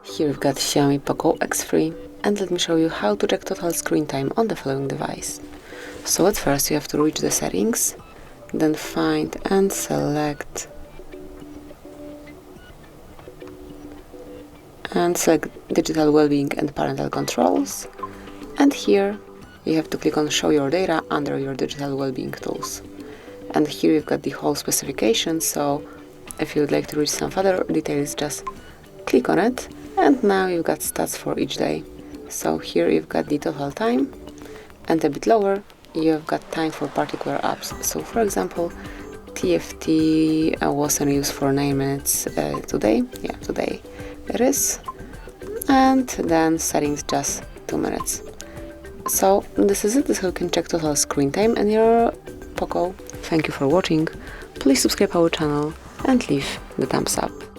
Here we've got Xiaomi POCO X3, and let me show you how to check total screen time on the following device. So at first you have to reach the settings, then find and select digital well-being and parental controls, and here you have to click on show your data under your digital well-being tools. And here you've got the whole specification, so if you would like to read some further details, just click on it. And now you've got stats for each day. So here you've got the total time, and a bit lower you've got time for particular apps. So for example, TFT was in use for 9 minutes today. Yeah, today it is. And then settings just 2 minutes. So this is it. This is how you can check total screen time in your POCO. Thank you for watching. Please subscribe our channel and leave the thumbs up.